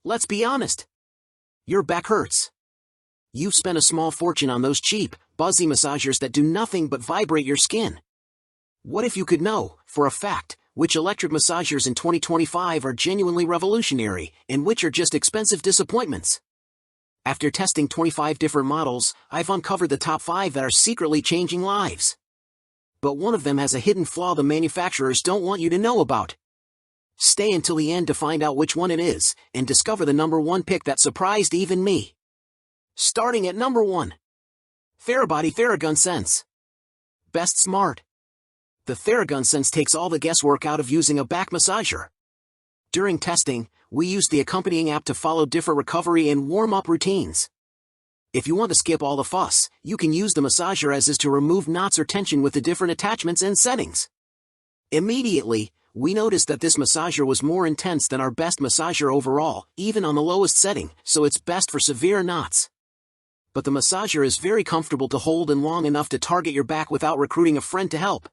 Let's be honest. Your back hurts. You've spent a small fortune on those cheap, buzzy massagers that do nothing but vibrate your skin. What if you could know, for a fact, which electric massagers in 2025 are genuinely revolutionary, and which are just expensive disappointments? After testing 25 different models, I've uncovered the top 5 that are secretly changing lives. But one of them has a hidden flaw the manufacturers don't want you to know about. Stay until the end to find out which one it is, and discover the number 1 pick that surprised even me. Starting at number 1. Therabody Theragun Sense. Best Smart. The Theragun Sense takes all the guesswork out of using a back massager. During testing, we used the accompanying app to follow different recovery and warm-up routines. If you want to skip all the fuss, you can use the massager as is to remove knots or tension with the different attachments and settings. Immediately, we noticed that this massager was more intense than our best massager overall, even on the lowest setting, so it's best for severe knots. But the massager is very comfortable to hold and long enough to target your back without recruiting a friend to help.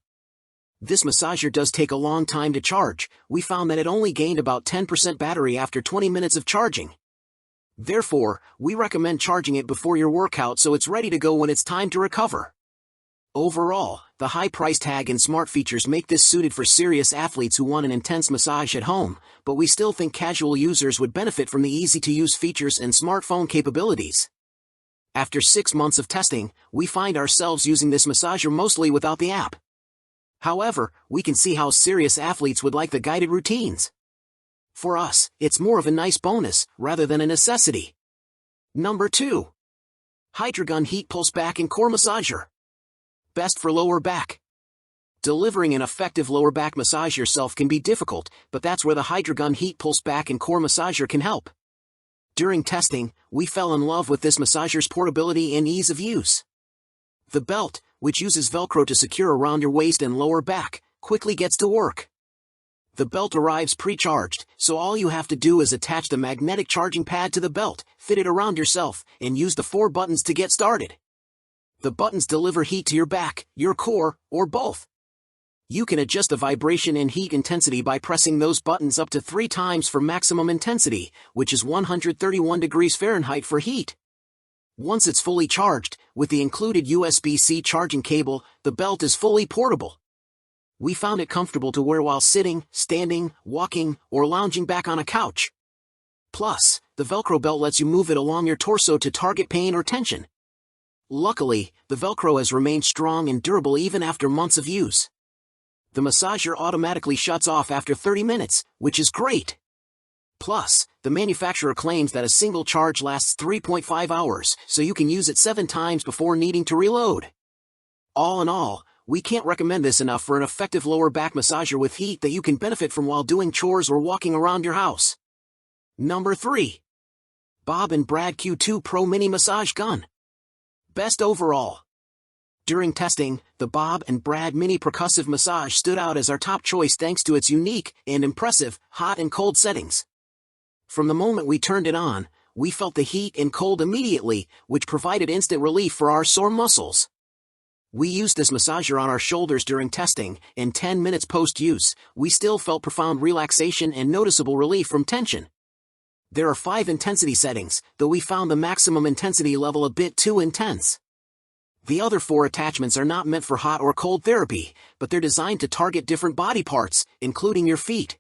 This massager does take a long time to charge. We found that it only gained about 10% battery after 20 minutes of charging. Therefore, we recommend charging it before your workout so it's ready to go when it's time to recover. Overall, the high price tag and smart features make this suited for serious athletes who want an intense massage at home, but we still think casual users would benefit from the easy-to-use features and smartphone capabilities. After 6 months of testing, we find ourselves using this massager mostly without the app. However, we can see how serious athletes would like the guided routines. For us, it's more of a nice bonus, rather than a necessity. Number 2. HydraGun Heat Pulse Back and Core Massager. Best for lower back. Delivering an effective lower back massage yourself can be difficult, but that's where the HydraGun Heat Pulse Back and Core Massager can help. During testing, we fell in love with this massager's portability and ease of use. The belt, which uses Velcro to secure around your waist and lower back, quickly gets to work. The belt arrives pre-charged, so all you have to do is attach the magnetic charging pad to the belt, fit it around yourself, and use the 4 buttons to get started. The buttons deliver heat to your back, your core, or both. You can adjust the vibration and heat intensity by pressing those buttons up to 3 times for maximum intensity, which is 131 degrees Fahrenheit for heat. Once it's fully charged, with the included USB-C charging cable, the belt is fully portable. We found it comfortable to wear while sitting, standing, walking, or lounging back on a couch. Plus, the Velcro belt lets you move it along your torso to target pain or tension. Luckily, the Velcro has remained strong and durable even after months of use. The massager automatically shuts off after 30 minutes, which is great. Plus, the manufacturer claims that a single charge lasts 3.5 hours, so you can use it 7 times before needing to reload. All in all, we can't recommend this enough for an effective lower back massager with heat that you can benefit from while doing chores or walking around your house. Number 3. Bob & Brad Q2 Pro Mini Massage Gun. Best overall. During testing, the Bob & Brad Mini Percussive Massage stood out as our top choice thanks to its unique and impressive hot and cold settings. From the moment we turned it on, we felt the heat and cold immediately, which provided instant relief for our sore muscles. We used this massager on our shoulders during testing, and 10 minutes post-use, we still felt profound relaxation and noticeable relief from tension. There are 5 intensity settings, though we found the maximum intensity level a bit too intense. The other 4 attachments are not meant for hot or cold therapy, but they're designed to target different body parts, including your feet.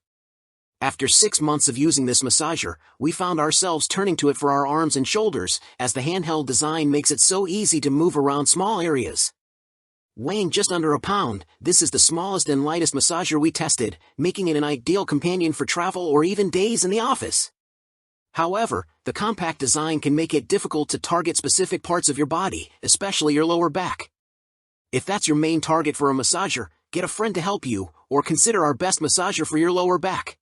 After 6 months of using this massager, we found ourselves turning to it for our arms and shoulders, as the handheld design makes it so easy to move around small areas. Weighing just under a pound, this is the smallest and lightest massager we tested, making it an ideal companion for travel or even days in the office. However, the compact design can make it difficult to target specific parts of your body, especially your lower back. If that's your main target for a massager, get a friend to help you, or consider our best massager for your lower back.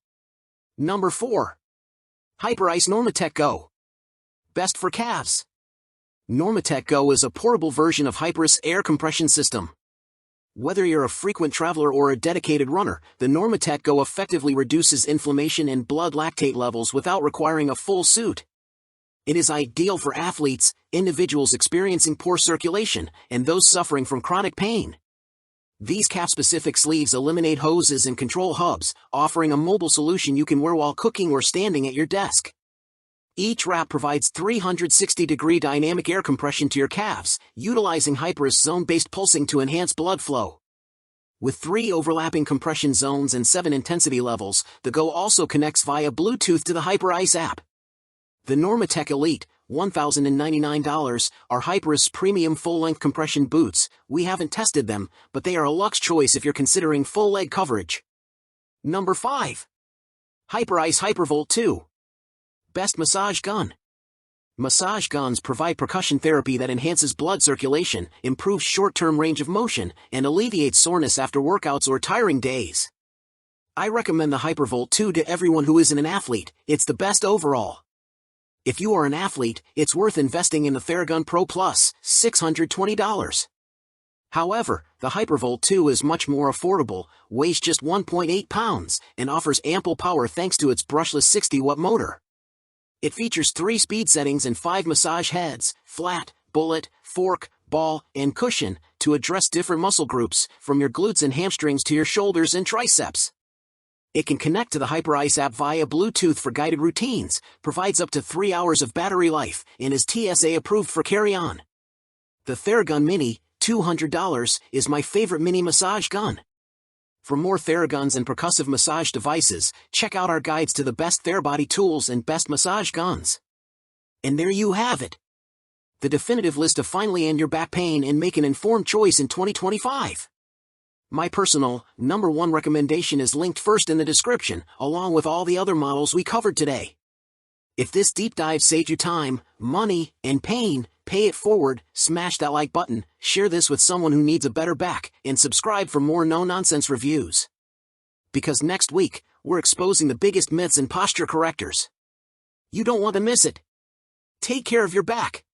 Number 4. Hyperice Normatec Go. Best for calves. Normatec Go is a portable version of Hyperice air compression system. Whether you're a frequent traveler or a dedicated runner, the Normatec Go effectively reduces inflammation and blood lactate levels without requiring a full suit. It is ideal for athletes, individuals experiencing poor circulation, and those suffering from chronic pain. These calf-specific sleeves eliminate hoses and control hubs, offering a mobile solution you can wear while cooking or standing at your desk. Each wrap provides 360-degree dynamic air compression to your calves, utilizing Hyperice zone-based pulsing to enhance blood flow. With 3 overlapping compression zones and 7 intensity levels, the Go also connects via Bluetooth to the Hyperice app. The Normatec Elite, $1,099, are Hyperice premium full-length compression boots. We haven't tested them, but they are a luxe choice if you're considering full leg coverage. Number 5. Hyperice Hypervolt 2. Best massage gun. Massage guns provide percussion therapy that enhances blood circulation, improves short-term range of motion, and alleviates soreness after workouts or tiring days. I recommend the Hypervolt 2 to everyone who isn't an athlete. It's the best overall. If you are an athlete, it's worth investing in the Theragun Pro Plus, $620. However, the Hypervolt 2 is much more affordable, weighs just 1.8 pounds, and offers ample power thanks to its brushless 60-watt motor. It features 3 speed settings and 5 massage heads, flat, bullet, fork, ball, and cushion, to address different muscle groups, from your glutes and hamstrings to your shoulders and triceps. It can connect to the Hyperice app via Bluetooth for guided routines, provides up to 3 hours of battery life, and is TSA approved for carry-on. The Theragun Mini, $200, is my favorite mini massage gun. For more Theraguns and percussive massage devices, check out our guides to the best Therabody tools and best massage guns. And there you have it. The definitive list to finally end your back pain and make an informed choice in 2025. My personal, number 1 recommendation is linked first in the description, along with all the other models we covered today. If this deep dive saved you time, money, and pain, pay it forward, smash that like button, share this with someone who needs a better back, and subscribe for more no-nonsense reviews. Because next week, we're exposing the biggest myths in posture correctors. You don't want to miss it. Take care of your back.